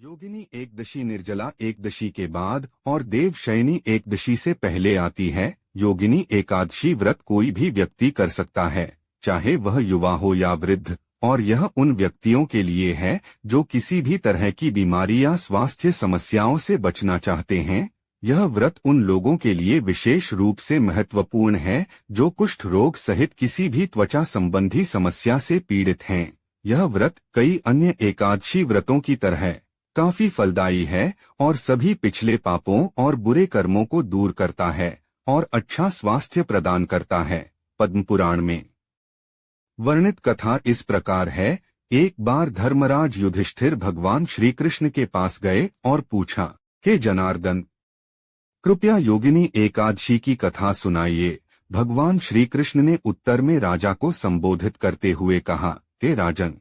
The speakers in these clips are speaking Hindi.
योगिनी एकदशी निर्जला एकदशी के बाद और देवशयनी एकदशी से पहले आती है। योगिनी एकादशी व्रत कोई भी व्यक्ति कर सकता है, चाहे वह युवा हो या वृद्ध, और यह उन व्यक्तियों के लिए है जो किसी भी तरह की बीमारी या स्वास्थ्य समस्याओं से बचना चाहते हैं। यह व्रत उन लोगों के लिए विशेष रूप से महत्वपूर्ण है जो कुष्ठ रोग सहित किसी भी त्वचा संबंधी समस्या से पीड़ित हैं। यह व्रत कई अन्य एकादशी व्रतों की तरह काफी फलदायी है और सभी पिछले पापों और बुरे कर्मों को दूर करता है और अच्छा स्वास्थ्य प्रदान करता है। पद्म पुराण में वर्णित कथा इस प्रकार है। एक बार धर्मराज युधिष्ठिर भगवान श्री कृष्ण के पास गए और पूछा, हे जनार्दन, कृपया योगिनी एकादशी की कथा सुनाइए। भगवान श्री कृष्ण ने उत्तर में राजा को संबोधित करते हुए कहा, हे राजन,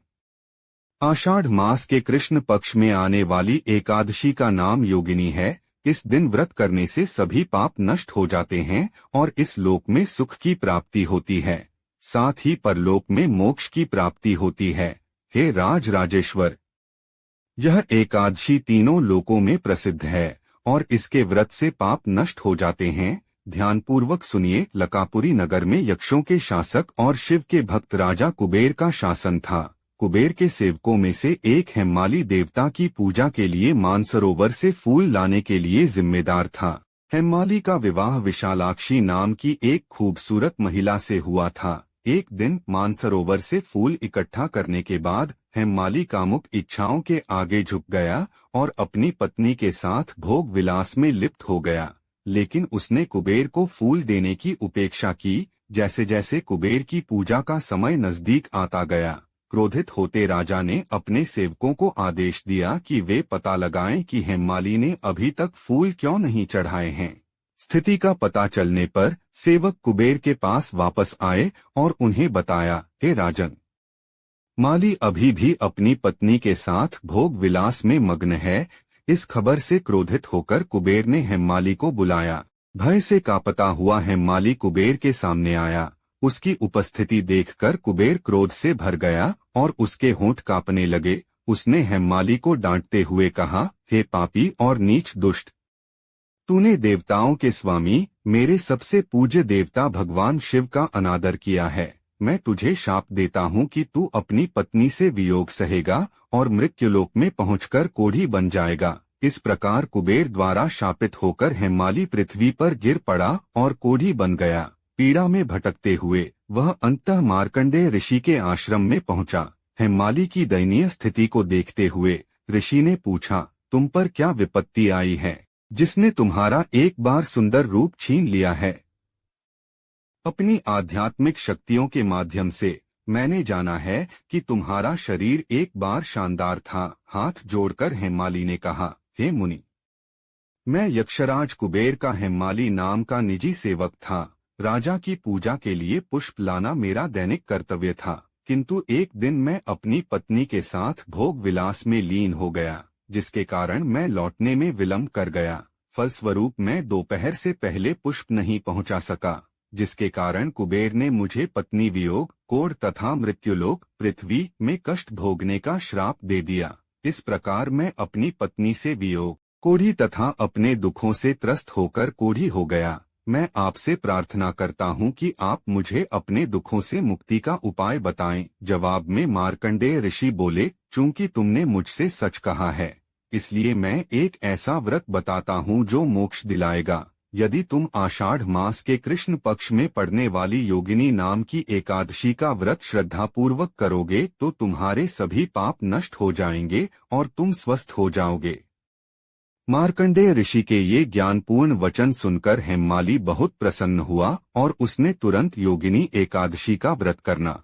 आषाढ़ मास के कृष्ण पक्ष में आने वाली एकादशी का नाम योगिनी है। इस दिन व्रत करने से सभी पाप नष्ट हो जाते हैं और इस लोक में सुख की प्राप्ति होती है, साथ ही परलोक में मोक्ष की प्राप्ति होती है। हे राज राजेश्वर, यह एकादशी तीनों लोकों में प्रसिद्ध है और इसके व्रत से पाप नष्ट हो जाते हैं। ध्यानपूर्वक सुनिए। लकापुरी नगर में यक्षों के शासक और शिव के भक्त राजा कुबेर का शासन था। कुबेर के सेवकों में से एक हेम्माली देवता की पूजा के लिए मानसरोवर से फूल लाने के लिए जिम्मेदार था। हेम्माली का विवाह विशालाक्षी नाम की एक खूबसूरत महिला से हुआ था। एक दिन मानसरोवर से फूल इकट्ठा करने के बाद हेम्माली कामुक इच्छाओं के आगे झुक गया और अपनी पत्नी के साथ भोग विलास में लिप्त हो गया, लेकिन उसने कुबेर को फूल देने की उपेक्षा की। जैसे जैसे कुबेर की पूजा का समय नजदीक आता गया, क्रोधित होते राजा ने अपने सेवकों को आदेश दिया कि वे पता लगाएं कि हेम्माली ने अभी तक फूल क्यों नहीं चढ़ाए हैं। स्थिति का पता चलने पर सेवक कुबेर के पास वापस आए और उन्हें बताया, हे राजन, माली अभी भी अपनी पत्नी के साथ भोग विलास में मग्न है। इस खबर से क्रोधित होकर कुबेर ने हेम्माली को बुलाया। भय से कांपता हुआ हेम्माली कुबेर के सामने आया। उसकी उपस्थिति देखकर कुबेर क्रोध से भर गया और उसके होंठ कांपने लगे। उसने हेम्माली को डांटते हुए कहा, हे पापी और नीच दुष्ट, तूने देवताओं के स्वामी मेरे सबसे पूज्य देवता भगवान शिव का अनादर किया है। मैं तुझे शाप देता हूँ कि तू अपनी पत्नी से वियोग सहेगा और मृत्युलोक में पहुंचकर कोढ़ी बन जाएगा। इस प्रकार कुबेर द्वारा शापित होकर हेम्माली पृथ्वी पर गिर पड़ा और कोढ़ी बन गया। पीड़ा में भटकते हुए वह अंततः मार्कंडेय ऋषि के आश्रम में पहुंचा। हेम्माली की दयनीय स्थिति को देखते हुए ऋषि ने पूछा, तुम पर क्या विपत्ति आई है जिसने तुम्हारा एक बार सुंदर रूप छीन लिया है? अपनी आध्यात्मिक शक्तियों के माध्यम से मैंने जाना है कि तुम्हारा शरीर एक बार शानदार था। हाथ जोड़कर हेम्माली ने कहा, हे मुनि, मैं यक्षराज कुबेर का हेम्माली नाम का निजी सेवक था। राजा की पूजा के लिए पुष्प लाना मेरा दैनिक कर्तव्य था, किंतु एक दिन मैं अपनी पत्नी के साथ भोग विलास में लीन हो गया, जिसके कारण मैं लौटने में विलंब कर गया। फलस्वरूप मैं दोपहर से पहले पुष्प नहीं पहुंचा सका, जिसके कारण कुबेर ने मुझे पत्नी वियोग, कोढ़ तथा मृत्युलोक पृथ्वी में कष्ट भोगने का श्राप दे दिया। इस प्रकार मैं अपनी पत्नी से वियोग, कोढ़ी तथा अपने दुखों से त्रस्त होकर कोढ़ी हो गया। मैं आपसे प्रार्थना करता हूँ कि आप मुझे अपने दुखों से मुक्ति का उपाय बताएं। जवाब में मार्कंडेय ऋषि बोले, चूंकि तुमने मुझसे सच कहा है, इसलिए मैं एक ऐसा व्रत बताता हूँ जो मोक्ष दिलाएगा। यदि तुम आषाढ़ मास के कृष्ण पक्ष में पड़ने वाली योगिनी नाम की एकादशी का व्रत श्रद्धापूर्वक करोगे तो तुम्हारे सभी पाप नष्ट हो जाएंगे और तुम स्वस्थ हो जाओगे। मार्कंडेय ऋषि के ये ज्ञानपूर्ण वचन सुनकर हेम्माली बहुत प्रसन्न हुआ और उसने तुरंत योगिनी एकादशी का व्रत करना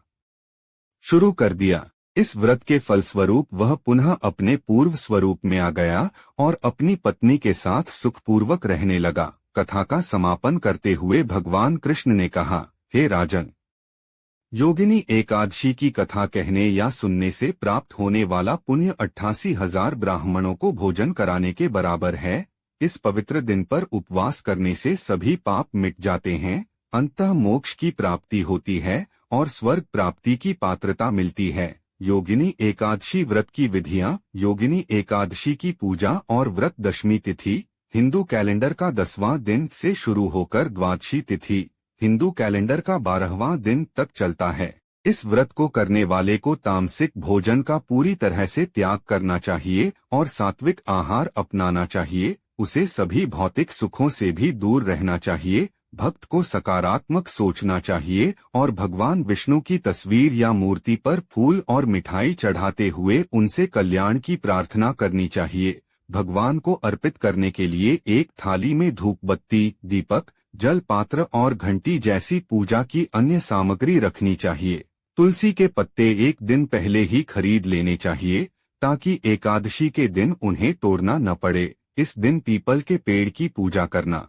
शुरू कर दिया। इस व्रत के फलस्वरूप वह पुनः अपने पूर्व स्वरूप में आ गया और अपनी पत्नी के साथ सुखपूर्वक रहने लगा। कथा का समापन करते हुए भगवान कृष्ण ने कहा, हे राजन, योगिनी एकादशी की कथा कहने या सुनने से प्राप्त होने वाला पुण्य 88,000 ब्राह्मणों को भोजन कराने के बराबर है। इस पवित्र दिन पर उपवास करने से सभी पाप मिट जाते हैं, अंततः मोक्ष की प्राप्ति होती है और स्वर्ग प्राप्ति की पात्रता मिलती है। योगिनी एकादशी व्रत की विधियां। योगिनी एकादशी की पूजा और व्रत दशमी तिथि हिंदू कैलेंडर का 10वां दिन से शुरू होकर द्वादशी तिथि हिंदू कैलेंडर का 12वां दिन तक चलता है। इस व्रत को करने वाले को तामसिक भोजन का पूरी तरह से त्याग करना चाहिए और सात्विक आहार अपनाना चाहिए। उसे सभी भौतिक सुखों से भी दूर रहना चाहिए। भक्त को सकारात्मक सोचना चाहिए और भगवान विष्णु की तस्वीर या मूर्ति पर फूल और मिठाई चढ़ाते हुए उनसे कल्याण की प्रार्थना करनी चाहिए। भगवान को अर्पित करने के लिए एक थाली में धूप बत्ती, दीपक, जल पात्र और घंटी जैसी पूजा की अन्य सामग्री रखनी चाहिए। तुलसी के पत्ते एक दिन पहले ही खरीद लेने चाहिए ताकि एकादशी के दिन उन्हें तोड़ना न पड़े। इस दिन पीपल के पेड़ की पूजा करना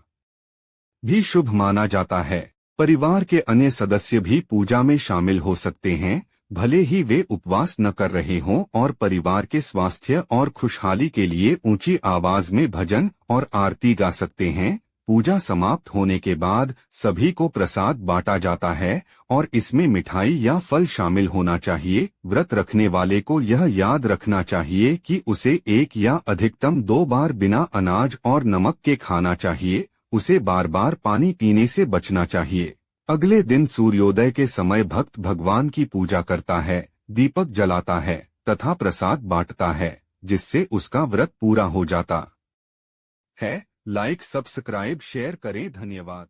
भी शुभ माना जाता है। परिवार के अन्य सदस्य भी पूजा में शामिल हो सकते हैं, भले ही वे उपवास न कर रहे हों, और परिवार के स्वास्थ्य और खुशहाली के लिए ऊंची आवाज में भजन और आरती गा सकते हैं। पूजा समाप्त होने के बाद सभी को प्रसाद बांटा जाता है और इसमें मिठाई या फल शामिल होना चाहिए। व्रत रखने वाले को यह याद रखना चाहिए कि उसे एक या अधिकतम 2 बार बिना अनाज और नमक के खाना चाहिए। उसे बार बार पानी पीने से बचना चाहिए। अगले दिन सूर्योदय के समय भक्त भगवान की पूजा करता है, दीपक जलाता है तथा प्रसाद बांटता है, जिससे उसका व्रत पूरा हो जाता है। लाइक, सब्सक्राइब, शेयर करें। धन्यवाद।